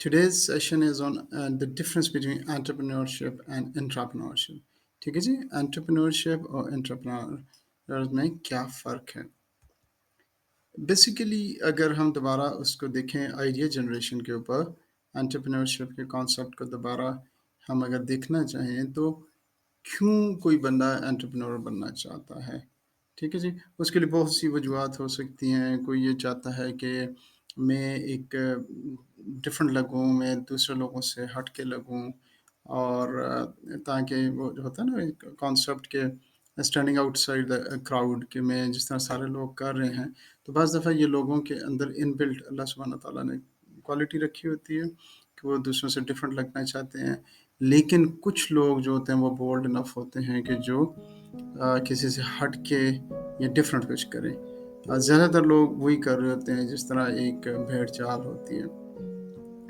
Today's session is on the difference between entrepreneurship and intrapreneurship. ठीक है जी, entrepreneurship और entrepreneur में क्या फ़र्क है? बेसिकली अगर हम दोबारा उसको देखें आइडिया जनरेशन के ऊपर, entrepreneurship के कॉन्सेप्ट को दोबारा हम अगर देखना चाहें तो क्यों कोई बंदा एंटरप्रेन्योर बनना चाहता है? ठीक है जी, उसके लिए बहुत सी वजूहत हो सकती हैं। कोई ये चाहता है कि मैं एक डिफरेंट लगूँ, मैं दूसरे लोगों से हट के लगूँ और ताकि वो जो होता है ना एक कॉन्सेप्ट के स्टैंडिंग आउटसाइड द क्राउड कि मैं जिस तरह सारे लोग कर रहे हैं, तो बाज़ दफ़ा ये लोगों के अंदर इनबिल्ट अल्लाह सुब्हाना ताला ने क्वालिटी रखी होती है कि वो दूसरों से डिफरेंट लगना चाहते हैं। लेकिन कुछ लोग जो होते हैं वो बोल्ड इनफ होते हैं कि जो किसी से हट के या डिफरेंट कुछ करें। ज़्यादातर लोग वही कर रहे होते हैं जिस तरह एक भेड़ चाल होती है।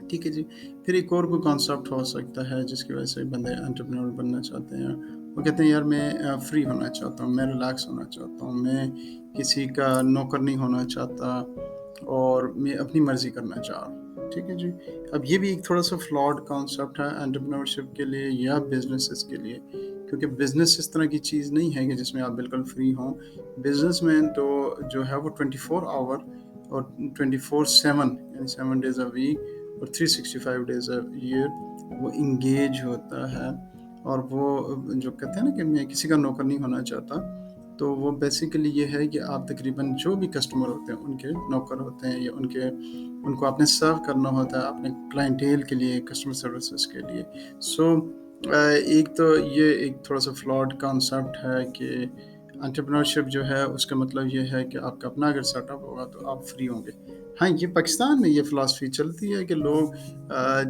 ठीक है जी। फिर एक और कोई कॉन्सेप्ट हो सकता है जिसकी वज़ह से बंदे एंटरप्रेन्योर बनना चाहते हैं। वो कहते हैं यार मैं फ्री होना चाहता हूँ, मैं रिलैक्स होना चाहता हूँ, मैं किसी का नौकर नहीं होना चाहता और मैं अपनी मर्ज़ी करना चाह रहा हूँ। ठीक है जी। अब ये भी एक थोड़ा-सा फ्लॉड कॉन्सेप्ट है एंटरप्रेन्योरशिप के लिए या बिज़नेसेस के लिए, क्योंकि बिज़नेस इस तरह की चीज़ नहीं है कि जिसमें आप बिल्कुल फ्री हों। बिज़नेसमैन तो जो है वो 24 आवर और 24/7 यानी 7 डेज़ अ वीक और 365 डेज़ अ ईयर वो एंगेज होता है और वो जो कहते हैं ना कि मैं किसी का नौकर नहीं होना चाहता, तो वो बेसिकली ये है कि आप तकरीबन जो भी कस्टमर होते हैं उनके नौकर होते हैं या उनको आपने सर्व करना होता है अपने क्लाइंटेल के लिए, कस्टमर सर्विसेज के लिए। सो एक तो ये एक थोड़ा-सा फ्लॉड कॉन्सेप्ट है कि एंटरप्रेन्योरशिप जो है उसका मतलब ये है कि आपका अपना अगर सेटअप होगा तो आप फ्री होंगे। हाँ, ये पाकिस्तान में ये फ़िलॉसफ़ी चलती है कि लोग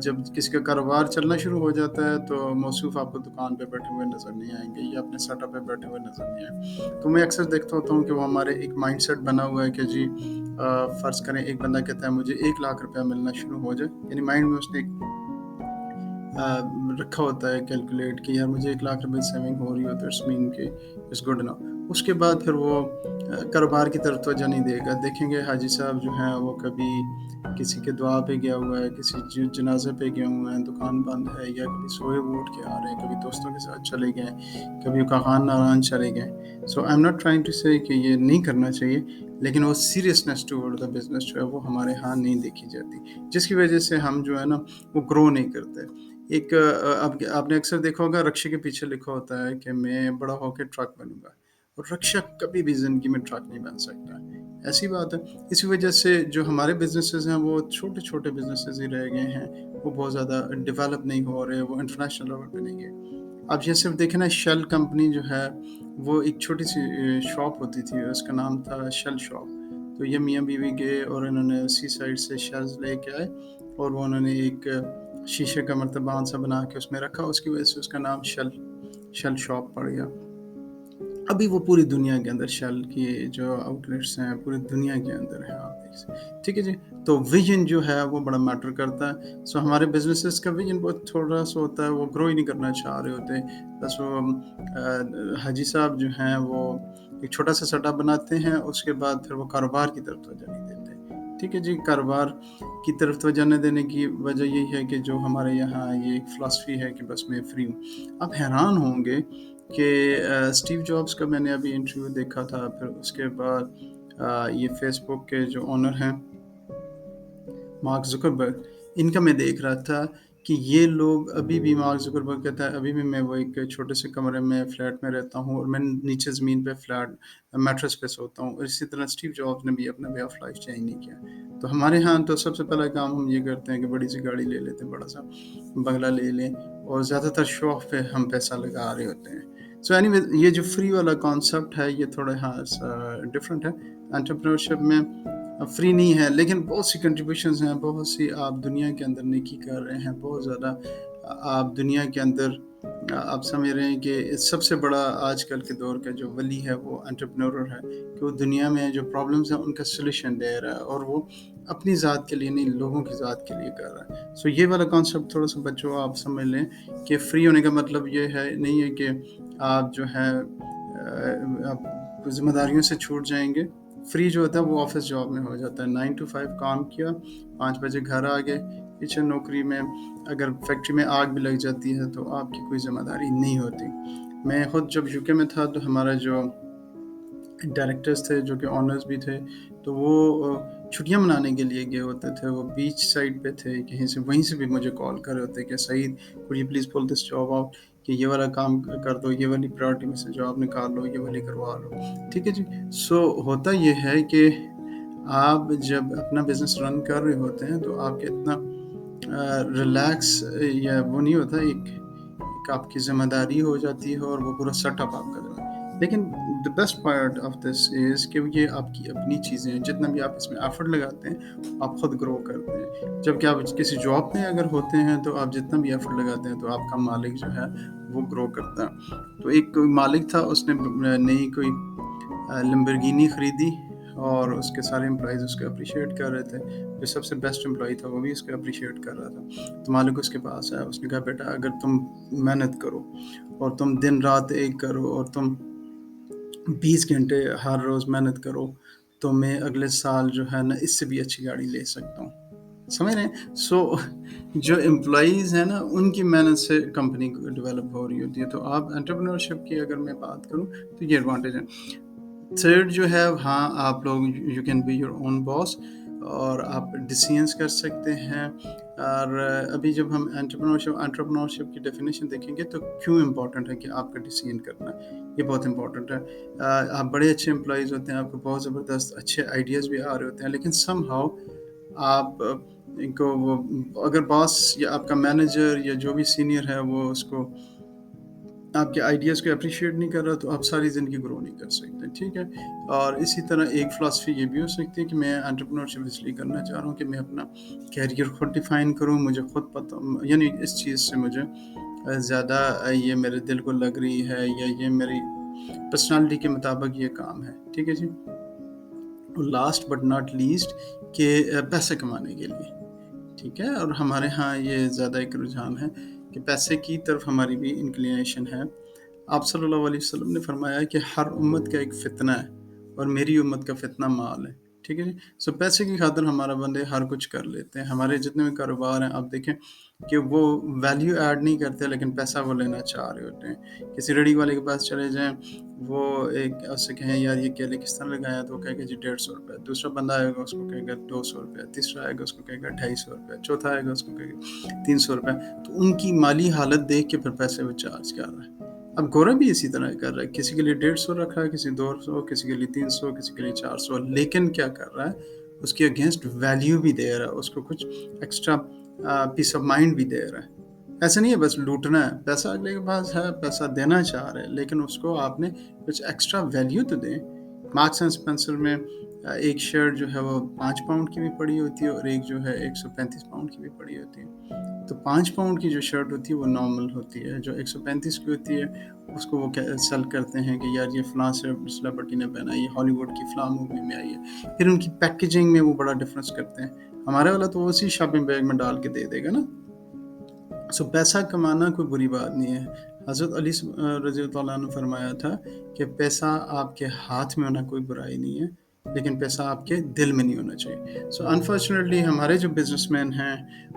जब किसी का कारोबार चलना शुरू हो जाता है तो मौसूफ़ आपको दुकान पे बैठे हुए नज़र नहीं आएँगे या अपने सेटअप पे बैठे हुए नज़र नहीं आएँगे। तो मैं अक्सर देखता होता हूँ कि वो हमारे एक माइंडसेट बना हुआ है कि जी फ़र्ज़ करें एक बंदा कहता है मुझे 1 लाख रुपया मिलना शुरू हो जाए, यानी माइंड में उसने एक रखा होता है कैलकुलेट कि यार मुझे 1 लाख रुपए सेविंग हो रही हो तो इट्स मीन कि इट्स गुड इनफ। उसके बाद फिर वो कारोबार की तरफ तवज्जो नहीं देगा। देखेंगे हाजी साहब जो हैं वो कभी किसी के दुआ पे गया हुआ है, किसी जनाजे पे गए हुए हैं, दुकान बंद है या कभी सोए हुए उठ के आ रहे हैं, कभी दोस्तों के साथ चले गए, कभी काखान नारायण चले गए। So I am not trying to say कि ये नहीं करना चाहिए, लेकिन वो सीरियसनेस टुवर्ड द बिज़नेस जो है वो हमारे यहाँ नहीं देखी जाती, जिसकी वजह से हम जो है ना वो ग्रो नहीं करते। एक आप आपने अक्सर देखा होगा रक्षा के पीछे लिखा होता है कि मैं बड़ा होके ट्रक बनूँगा और रक्षा कभी भी ज़िंदगी में ट्रक नहीं बन सकता। ऐसी बात है। इसी वजह से जो हमारे बिज़नेसेस हैं वो छोटे-छोटे बिज़नेसेस ही रह गए हैं। वो बहुत ज़्यादा डेवलप नहीं हो रहे, वो इंटरनेशनल लेवल पे नहीं गए। आप ये सिर्फ़ देखें ना शेल कंपनी जो है वो एक छोटी-सी शॉप होती थी, उसका नाम था शेल शॉप। तो ये मियाँ-बीवी गए और इन्होंने सी साइड से शेल्स लेके आए और वो उन्होंने एक शीशे का मर्तबान सा बना के उसमें रखा, उसकी वजह से उसका नाम शेल शेल शॉप पड़ गया। अभी वो पूरी दुनिया के अंदर शेल की जो आउटलेट्स हैं, पूरी दुनिया के अंदर है आप देख सकते ठीक है जी? तो विज़न जो है वो बड़ा मैटर करता है। सो हमारे बिज़नेसेस का विज़न बहुत थोड़ा-सा होता है, वो ग्रो ही नहीं करना चाह रहे होते। बस वो हाजी साहब जो हैं वो एक छोटा-सा सेटअप बनाते हैं, उसके बाद फिर वो कारोबार की तरफ तवज्जो नहीं देते। ठीक है जी? कारोबार की तरफ तवज्जो न देने की वजह यही है कि जो हमारे यहाँ ये एक फ़िलॉसफ़ी है कि बस मैं फ्री हूँ। आप हैरान होंगे कि स्टीव जॉब्स का मैंने अभी इंटरव्यू देखा था, फिर उसके बाद ये फ़ेसबुक के जो ओनर हैं मार्क ज़ुकरबर्ग, इनका मैं देख रहा था कि ये लोग अभी भी मार्क ज़ुकरबर्ग कहता है अभी भी मैं वो एक छोटे से कमरे में फ्लैट में रहता हूँ और मैं नीचे ज़मीन पे फ्लैट मैट्रेस पे सोता हूँ और इसी तरह स्टीव जॉब्स ने भी अपना वे ऑफ लाइफ चेंज नहीं किया। तो हमारे यहाँ तो सबसे पहला काम हम ये करते हैं कि बड़ी सी गाड़ी ले लेते हैं, बड़ा-सा बंगला ले लें और ज़्यादातर शो ऑफ पे हम पैसा लगा रहे होते हैं। सो एनीवे ये जो फ्री वाला कॉन्सेप्ट है ये थोड़ा हाँ सा डिफरेंट है। एंटरप्रेन्योरशिप में फ्री नहीं है, लेकिन बहुत सी कंट्रीब्यूशंस हैं, बहुत सी आप दुनिया के अंदर नेकी कर रहे हैं, बहुत ज़्यादा आप दुनिया के अंदर आप समझ रहे हैं कि सबसे बड़ा आजकल के दौर का जो वली है वो एंटरप्रेन्योर है, कि वो दुनिया में जो प्रॉब्लम्स हैं उनका सॉल्यूशन दे रहा है और वो अपनी ज़ात के लिए नहीं, लोगों की ज़ात के लिए कर रहा है। सो ये वाला कॉन्सेप्ट थोड़ा-सा बच्चों आप समझ लें कि फ्री होने का मतलब ये है नहीं है कि आप जो है आप ज़िम्मेदारियों से छूट जाएँगे। फ्री जो होता है वो ऑफ़िस जॉब में हो जाता है, 9 टू 5 काम किया, 5 बजे घर आ गए, پیچھے نوکری میں اگر فیکٹری میں آگ بھی لگ جاتی ہے تو آپ کی کوئی ذمہ داری نہیں ہوتی۔ میں خود جب UK میں تھا تو ہمارا جو ڈائریکٹرز تھے جو کہ آنرز بھی تھے، تو وہ چھٹیاں منانے کے لیے گئے ہوتے تھے، وہ بیچ سائڈ پہ تھے کہیں سے، وہیں سے بھی مجھے کال کر رہے ہوتے کہ سعید could you please pull this job out، کہ یہ والا کام کر دو، یہ والی پرائورٹی میں سے جاب نکال لو، یہ والی کروا لو، ٹھیک ہے جی۔ سو ہوتا یہ ہے کہ آپ جب اپنا بزنس رن کر رہے ہوتے ہیں تو آپ کے اتنا ریلیکس یا وہ نہیں ہوتا، ایک آپ کی ذمہ داری ہو جاتی ہے اور وہ پورا سیٹ اپ آپ کا جو ہے۔ لیکن the best part of this is کہ یہ آپ کی اپنی چیزیں ہیں، جتنا بھی آپ اس میں ایفرٹ لگاتے ہیں آپ خود گرو کرتے ہیں۔ جبکہ آپ کسی جاب میں اگر ہوتے ہیں تو آپ جتنا بھی ایفرٹ لگاتے ہیں تو آپ کا مالک جو ہے وہ گرو کرتا ہے۔ تو ایک کوئی مالک تھا، اس نے نئی کوئی لمبرگینی خریدی اور اس کے سارے امپلائیز اس کو اپریشیٹ کر رہے تھے، جو سب سے بیسٹ امپلائی تھا وہ بھی اس کو اپریشیٹ کر رہا تھا۔ تو مالک اس کے پاس آیا، اس نے کہا بیٹا اگر تم محنت کرو اور تم دن رات ایک کرو اور تم 20 گھنٹے ہر روز محنت کرو تو میں اگلے سال جو ہے نا اس سے بھی اچھی گاڑی لے سکتا ہوں، سمجھ رہے ہیں؟ سو جو امپلائیز ہیں نا ان کی محنت سے کمپنی ڈیولپ ہو رہی ہوتی ہے۔ تو آپ انٹرپرینورشپ کی اگر میں بات کروں تو یہ ایڈوانٹیج ہے۔ تھرڈ جو ہے، ہاں آپ لوگ you can be your own boss اور آپ ڈیسیژنس کر سکتے ہیں۔ اور ابھی جب ہم انٹرپرینورشپ کی ڈیفینیشن دیکھیں گے تو کیوں امپورٹنٹ ہے کہ آپ کا ڈیسیژن کرنا، یہ بہت امپورٹنٹ ہے۔ آپ بڑے اچھے امپلائیز ہوتے ہیں، آپ کو بہت زبردست اچھے آئیڈیاز بھی آ رہے ہوتے ہیں، لیکن سم ہاؤ آپ کو وہ اگر باس یا آپ کا مینیجر یا جو بھی سینئر ہے وہ اس کو آپ کے آئیڈیاز کو اپریشیٹ نہیں کر رہا تو آپ ساری زندگی گرو نہیں کر سکتے، ٹھیک ہے۔ اور اسی طرح ایک فلاسفی یہ بھی ہو سکتی ہے کہ میں انٹرپرینورشپ اس لیے کرنا چاہ رہا ہوں کہ میں اپنا کیریئر خود ڈیفائن کروں، مجھے خود پتہ، یعنی اس چیز سے مجھے زیادہ یہ میرے دل کو لگ رہی ہے یا یہ میری پرسنالٹی کے مطابق یہ کام ہے، ٹھیک ہے جی۔ لاسٹ بٹ ناٹ لیسٹ کہ پیسے کمانے کے لیے، ٹھیک ہے، اور ہمارے ہاں یہ زیادہ ایک رجحان ہے کہ پیسے کی طرف ہماری بھی انکلینیشن ہے۔ آپ صلی اللہ علیہ وسلم نے فرمایا کہ ہر امت کا ایک فتنہ ہے اور میری امت کا فتنہ مال ہے، ٹھیک ہے جی۔ سو پیسے کی خاطر ہمارا بندے ہر کچھ کر لیتے ہیں۔ ہمارے جتنے بھی کاروبار ہیں آپ دیکھیں کہ وہ ویلیو ایڈ نہیں کرتے لیکن پیسہ وہ لینا چاہ رہے ہوتے ہیں۔ کسی ریڑھی والے کے پاس چلے جائیں، وہ ایک اس سے کہیں یار یہ کیلے کس طرح لگایا تو وہ کہے گا جی 150 روپے، دوسرا بندہ آئے گا اس کو کہے گا 200 روپے، تیسرا آئے گا اس کو کہے گا 250 روپے، چوتھا آئے گا اس کو کہے گا 300 روپے۔ تو ان کی مالی حالت دیکھ کے پھر پیسے وہ چارج کر رہا ہے۔ اب گورا بھی اسی طرح کر رہا ہے، کسی کے لیے 150 رکھا ہے، کسی 200، کسی کے لیے 300، کسی کے لیے 400، لیکن کیا کر رہا ہے اس کے اگینسٹ ویلیو بھی دے رہا ہے، اس کو کچھ ایکسٹرا پیس آف مائنڈ بھی دے رہا ہے۔ ایسا نہیں ہے بس لوٹنا ہے، پیسہ اگلے کے پاس ہے، پیسہ دینا چاہ رہے ہیں، لیکن اس کو آپ نے کچھ ایکسٹرا ویلیو تو دیں۔ مارکس اینڈ اسپینسر میں ایک شرٹ جو ہے وہ 5 پاؤنڈ کی بھی پڑی ہوتی ہے اور ایک جو ہے 135 پاؤنڈ کی بھی پڑی ہوتی ہے۔ تو 5 پاؤنڈ کی جو شرٹ ہوتی ہے وہ نارمل ہوتی ہے، جو 135 کی ہوتی ہے اس کو وہ سیل کرتے ہیں کہ یار یہ فلاں سیلیبریٹی نے پہنا ہے، یہ ہالی ووڈ کی فلاں مووی میں آئی ہے۔ پھر ان کی پیکیجنگ میں وہ بڑا ڈفرینس کرتے ہیں۔ ہمارے والا تو اسی شاپنگ بیگ میں ڈال کے دے دے گا نا۔ سو پیسہ کمانا کوئی بری بات نہیں ہے۔ حضرت علی رضی اللہ عنہ نے فرمایا تھا کہ پیسہ آپ کے ہاتھ میں ہونا کوئی برائی نہیں ہے، لیکن پیسہ آپ کے دل میں نہیں ہونا چاہیے۔ سو انفارچونیٹلی ہمارے جو بزنس مین ہیں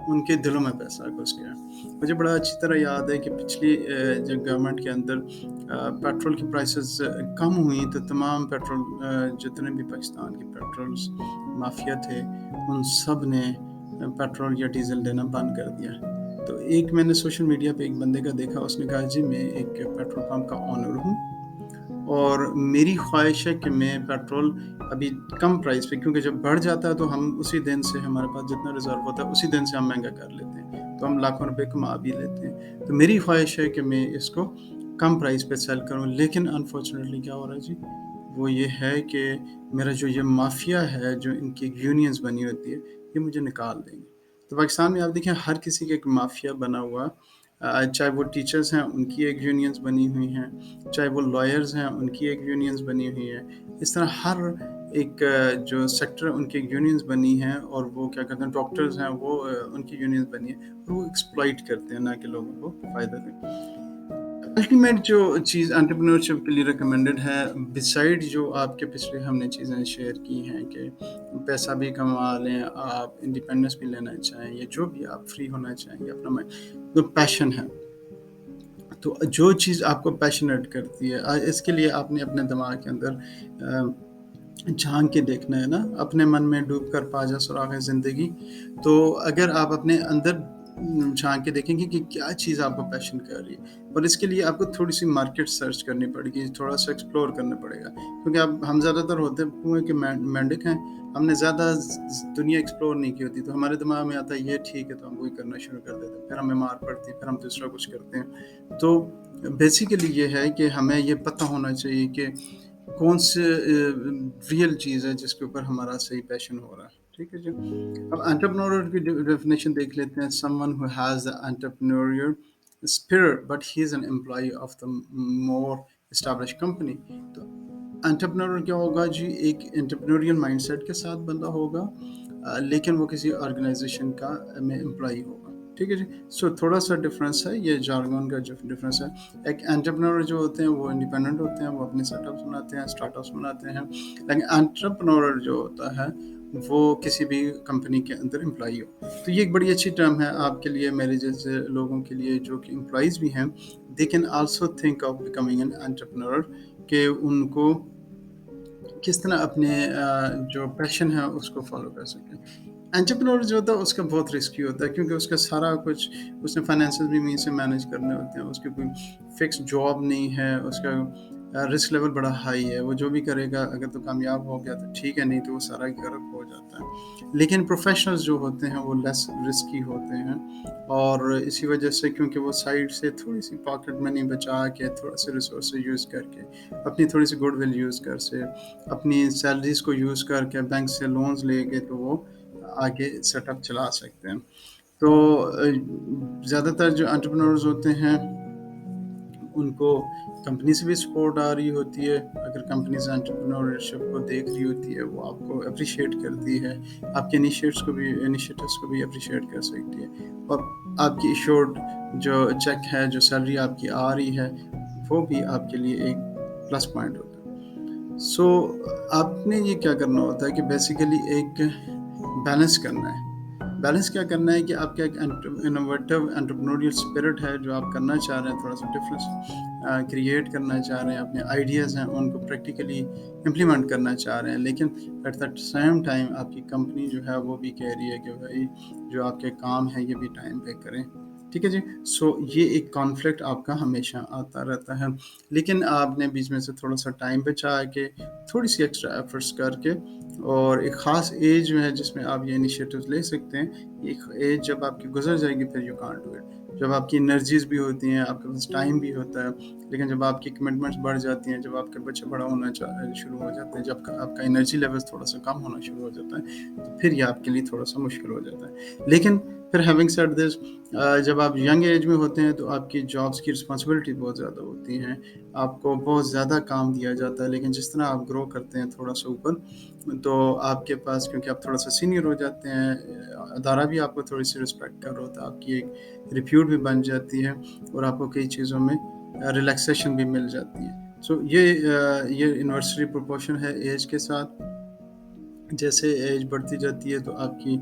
ان کے دلوں میں پیسہ گھس گیا۔ مجھے بڑا اچھی طرح یاد ہے کہ پچھلی جب گورنمنٹ کے اندر پیٹرول کی پرائسز کم ہوئیں تو تمام پیٹرول جتنے بھی پاکستان کے پیٹرولز مافیا تھے ان سب نے پیٹرول یا ڈیزل دینا بند کر دیا۔ تو ایک میں نے سوشل میڈیا پہ ایک بندے کا دیکھا، اس نے کہا جی میں ایک پیٹرول پمپ کا آنر ہوں اور میری خواہش ہے کہ میں پیٹرول ابھی کم پرائس پہ، کیونکہ جب بڑھ جاتا ہے تو ہم اسی دن سے ہمارے پاس جتنا ریزرو ہوتا ہے اسی دن سے ہم مہنگا کر لیتے ہیں، تو ہم لاکھوں روپے کما بھی لیتے ہیں۔ تو میری خواہش ہے کہ میں اس کو کم پرائس پہ سیل کروں، لیکن انفارچونیٹلی کیا ہو رہا ہے جی، وہ یہ ہے کہ میرا جو یہ مافیا ہے، جو ان کی یونینز بنی ہوتی ہے، یہ مجھے نکال دیں گے۔ تو پاکستان میں آپ دیکھیں ہر کسی کا ایک مافیا بنا ہوا، چاہے وہ ٹیچرز ہیں ان کی ایک یونینز بنی ہوئی ہیں، چاہے وہ لائرز ہیں ان کی ایک یونینز بنی ہوئی ہیں، اس طرح ہر ایک جو سیکٹر ان کی یونینز بنی ہیں، اور وہ کیا کہتے ہیں ڈاکٹرز ہیں وہ ان کی یونینز بنی ہیں، اور وہ ایکسپلائٹ کرتے ہیں نہ کہ لوگوں کو فائدہ دیں۔ अल्टीमेट जो चीज़ एंटरप्रेन्योरशिप के लिए रिकमेंडेड है, बिसाइड जो आपके पिछले हमने चीज़ें शेयर की हैं कि पैसा भी कमा लें, आप इंडिपेंडेंस भी लेना चाहें, या जो भी आप फ्री होना चाहेंगे अपना तो पैशन है। तो जो चीज़ आपको पैशनेट करती है, इसके लिए आपने अपने दिमाग के अंदर झांक के देखना है ना, अपने मन में डूब कर पा जा सुराग ज़िंदगी। तो अगर आप अपने अंदर झांक के देखेंगे कि क्या चीज़ आपको पैशन कर रही है, और इसके लिए आपको थोड़ी सी मार्केट सर्च करनी पड़ेगी, थोड़ा सा एक्सप्लोर करना पड़ेगा, क्योंकि आप हम ज़्यादातर होते कुएं के मेंढक हैं। हमने ज़्यादा दुनिया एक्सप्लोर नहीं की होती, तो हमारे दिमाग में आता है ये ठीक है, तो हम वही करना शुरू कर देते हैं, फिर हमें मार पड़ती है, फिर हम दूसरा कुछ करते हैं। तो बेसिकली ये है कि हमें ये पता होना चाहिए कि कौन से रियल चीज़ है जिसके ऊपर हमारा सही पैशन हो रहा है। ठीक है जी। अब एंटरप्रेन्योर की डेफिनेशन देख लेते हैं। Someone who has the entrepreneurial spirit but he is an employee of the more established company. तो एंटरप्रेन्योर क्या होगा जी, एक एंटरप्रेन्योरियल माइंडसेट के साथ बंदा होगा, लेकिन वो किसी ऑर्गेनाइजेशन का में एम्प्लॉय होगा। ठीक है जी। सो थोड़ा सा डिफरेंस है, ये जार्गन का जो डिफरेंस है। एक एंटरप्रेन्योर जो होते हैं वो इंडिपेंडेंट होते हैं, वो अपने सेटअप्स बनाते हैं, स्टार्टअप्स बनाते हैं। लेकिन एंटरप्रेन्योर जो होता है वो किसी भी कंपनी के अंदर एम्प्लॉई हो। तो ये एक बड़ी अच्छी टर्म है आपके लिए, मेरे जैसे लोगों के लिए जो कि एम्प्लॉइज भी हैं। They can also think of becoming an entrepreneur, कि उनको किस तरह अपने जो पैशन है उसको फॉलो कर सकें। एंटरप्रेन्योर जो होता है उसका बहुत रिस्की होता है, क्योंकि उसका सारा कुछ, उसने फाइनेंशियल भी मीन से मैनेज करने होते हैं, उसकी कोई फिक्स जॉब नहीं है, उसका रिस्क लेवल बड़ा हाई है। वो जो भी करेगा, अगर तो कामयाब हो गया तो ठीक है, नहीं तो वो सारा ही गर्क हो जाता है। लेकिन प्रोफेशनल्स जो होते हैं वो लेस रिस्की होते हैं, और इसी वजह से, क्योंकि वो साइड से थोड़ी सी पॉकेट मनी बचा के, थोड़ा से रिसोर्स यूज़ करके, अपनी थोड़ी सी गुड विल यूज़ कर से, अपनी सैलरीज को यूज़ करके, बैंक से लोन्स लेके, तो वो आगे सेटअप चला सकते हैं। तो ज़्यादातर जो एंटरप्रेन्योर्स होते हैं उनको कंपनी से भी सपोर्ट आ रही होती है। अगर कंपनीज एंटरप्रेन्योरशिप को देख रही होती है, वो आपको अप्रिशिएट करती है, आपके इनिशिएटिव्स को भी अप्रिशिएट कर सकती है, और आपकी इश्योर्ड जो चेक है, जो सैलरी आपकी आ रही है, वो भी आपके लिए एक प्लस पॉइंट होता है। सो आपने ये क्या करना होता है कि बेसिकली एक बैलेंस करना है। बैलेंस क्या करना है कि आपका एक इनोवेटिव एंटरप्रेन्योरियल स्पिरिट है, जो आप करना चाह रहे हैं, थोड़ा सा डिफरेंस क्रिएट करना चाह रहे हैं, अपने आइडियाज़ हैं उनको प्रैक्टिकली इम्प्लीमेंट करना चाह रहे हैं, लेकिन एट द सेम टाइम आपकी कंपनी जो है वो भी कह रही है कि भाई जो आपके काम है ये भी टाइम पे करें। ठीक है जी। सो ये एक कॉन्फ्लिक्ट आपका हमेशा आता रहता है, लेकिन आपने बीच में से थोड़ा सा टाइम बचा के, थोड़ी सी एक्स्ट्रा एफर्ट्स करके, और एक ख़ास एज में है जिसमें आप ये इनिशिएटिव्स ले सकते हैं। एक एज जब आपकी गुजर जाएगी, फिर यू कांट डू इट। जब आपकी एनर्जीज भी होती हैं, आपके पास टाइम भी होता है, लेकिन जब आपकी कमिटमेंट्स बढ़ जाती हैं, जब आपके बच्चे बड़ा होना शुरू हो जाते हैं, जब आपका एनर्जी लेवल्स थोड़ा सा कम होना शुरू हो जाता है, तो फिर ये आपके लिए थोड़ा सा मुश्किल हो जाता है। लेकिन फिर हैविंग सेड दिस, जब आप यंग एज में होते हैं तो आपकी जॉब्स की रिस्पॉन्सिबिलिटी बहुत ज़्यादा होती हैं, आपको बहुत ज़्यादा काम दिया जाता है। लेकिन जिस तरह आप ग्रो करते हैं थोड़ा सा ऊपर, तो आपके पास, क्योंकि आप थोड़ा सा सीनियर हो जाते हैं, अदारा भी आपको थोड़ी सी रिस्पेक्ट कर रहा होता है, आपकी एक रिप्यूट भी बन जाती है, और आपको कई चीज़ों में रिलैक्सेशन भी मिल जाती है। सो ये इन्वर्सरी प्रोपोर्शन है एज के साथ। जैसे एज बढ़ती जाती है तो आपकी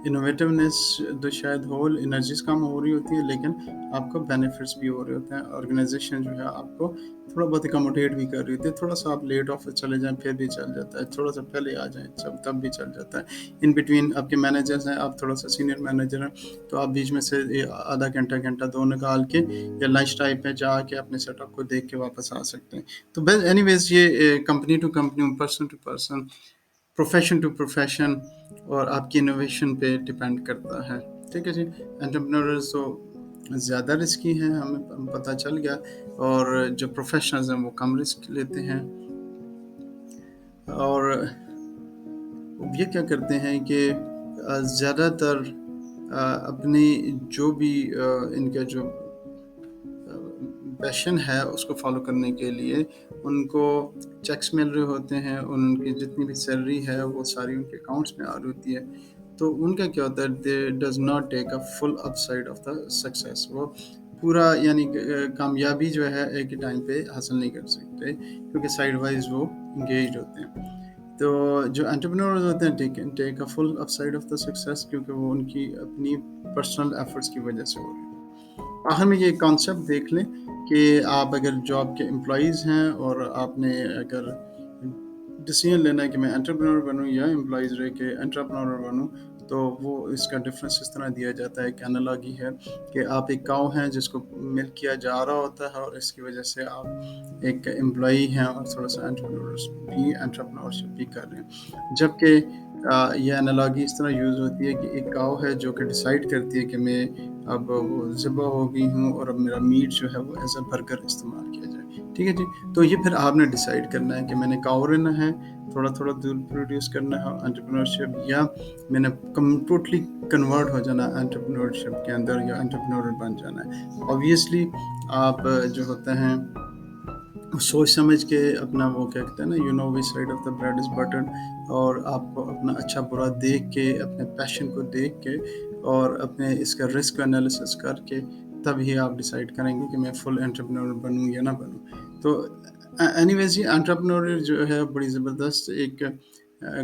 इनोवेटिवनेस तो शायद हो, एनर्जीज कम हो रही होती है, लेकिन आपको बेनिफिट्स भी हो रहे होते हैं। ऑर्गेनाइजेशन जो है आपको थोड़ा बहुत अकोमोडेट भी कर रही होती है। थोड़ा सा आप लेट ऑफ चले जाएं फिर भी चल जाता है, थोड़ा सा पहले आ जाएं तब भी चल जाता है। इन बिटवीन आपके मैनेजर्स हैं, आप थोड़ा सा सीनियर मैनेजर हैं, तो आप बीच में से आधा घंटा घंटा दो निकाल के, या लंच टाइम पे जाके अपने सेटअप को देख के वापस आ सकते हैं। तो बस एनीवेज, ये company to company, person to person, profession to profession, और आपकी इनोवेशन पे डिपेंड करता है। ठीक है जी। एंटरप्रेन्योर्स तो ज़्यादा रिस्की हैं, हमें पता चल गया, और जो प्रोफेशनल्स हैं वो कम रिस्क लेते हैं। और ये क्या करते हैं कि ज़्यादातर अपनी जो भी इनका जो पैशन है उसको फॉलो करने के लिए उनको चेक्स मिल रहे होते हैं, उनकी जितनी भी सैलरी है वो सारी उनके अकाउंट्स में आ रही होती है। तो उनका क्या होता है, they does not take a full upside of the success. वो पूरा यानी कामयाबी जो है एक ही टाइम पे हासिल नहीं कर सकते, क्योंकि साइड वाइज़ वो एंगेज्ड होते हैं। तो जो एंटरप्रेन्योर्स होते हैं take take a full upside of the success, क्योंकि वो उनकी अपनी पर्सनल एफर्ट्स की वजह से हो रही है। आखिर में ये कॉन्सेप्ट देख लें कि आप अगर जॉब के एम्प्लॉइज़ हैं और आपने अगर डिसीजन लेना है कि मैं एंटरप्रेन्योर बनूँ या एम्प्लॉइज़ रह के एंटरप्रेन्योर बनूँ, तो वो इसका डिफरेंस इस तरह दिया जाता है, एक एनालॉजी है कि आप एक काऊ हैं जिसको मिल्क किया जा रहा होता है, और इसकी वजह से आप एक एम्प्लॉई हैं और थोड़ा-सा एंटरप्रेन्योरशिप भी कर रहे हैं। जबकि ये एनालॉजी इस तरह यूज़ होती है कि एक काऊ है जो कि डिसाइड करती है कि मैं अब वो ज़िबा हो गई हूँ और अब मेरा मीट जो है वो एज़ अ बर्गर इस्तेमाल किया जाए। ठीक है जी? तो ये फिर आपने डिसाइड करना है कि मैंने काऊ रहना है, थोड़ा-थोड़ा दूध प्रोड्यूस करना है एंटरप्रेन्योरशिप, या मैंने टोटली कन्वर्ट हो जाना है एंटरप्रेन्योरशिप के अंदर या एंटरप्रेन्योर बन जाना है। ऑब्वियसली आप जो होते हैं सोच समझ के अपना, वो क्या कहते हैं ना, you know which side of the bread is buttered, और आपको अपना अच्छा बुरा देख के, अपने पैशन को देख के और अपने इसका रिस्क एनालिसिस करके तभी आप डिसाइड करेंगे कि मैं फुल एंटरप्रेन्योर बनूँ या ना बनूँ। तो एनीवेज़ ये एंटरप्रेन्योर जो है बड़ी ज़बरदस्त एक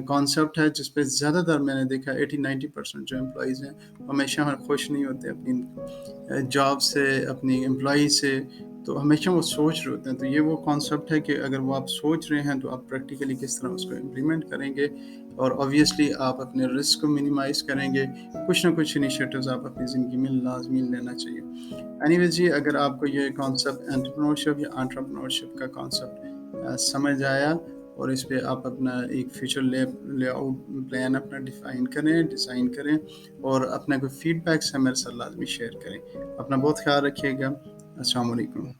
कॉन्सेप्ट है, जिस पे ज़्यादातर मैंने देखा 80-90% जो एम्प्लॉइज़ हैं हमेशा खुश नहीं होते अपनी जॉब से, अपनी एम्प्लॉई से, तो हमेशा वो सोच रहे होते हैं। तो ये वो कॉन्सेप्ट है कि अगर वो आप सोच रहे हैं तो आप प्रैक्टिकली किस तरह उसको इम्प्लीमेंट करेंगे, और ऑब्वियसली आप अपने रिस्क को मिनिमाइज़ करेंगे। कुछ ना कुछ इनिशिएटिव्स आप अपनी ज़िंदगी में लाज़मी लेना चाहिए। एनीवेज़ जी, अगर आपको ये कॉन्सेप्ट एंटरप्रेन्योरशिप या एंटरप्रेन्योरशिप का कॉन्सेप्ट समझ आया, और इस पे आप अपना एक फ्यूचर लेआउट प्लान अपना डिफ़ाइन करें, डिज़ाइन करें, और अपना कोई फीडबैक्स है मेरे साथ लाज़मी शेयर करें। अपना बहुत ख़्याल रखिएगा। अस्सलाम वालेकुम।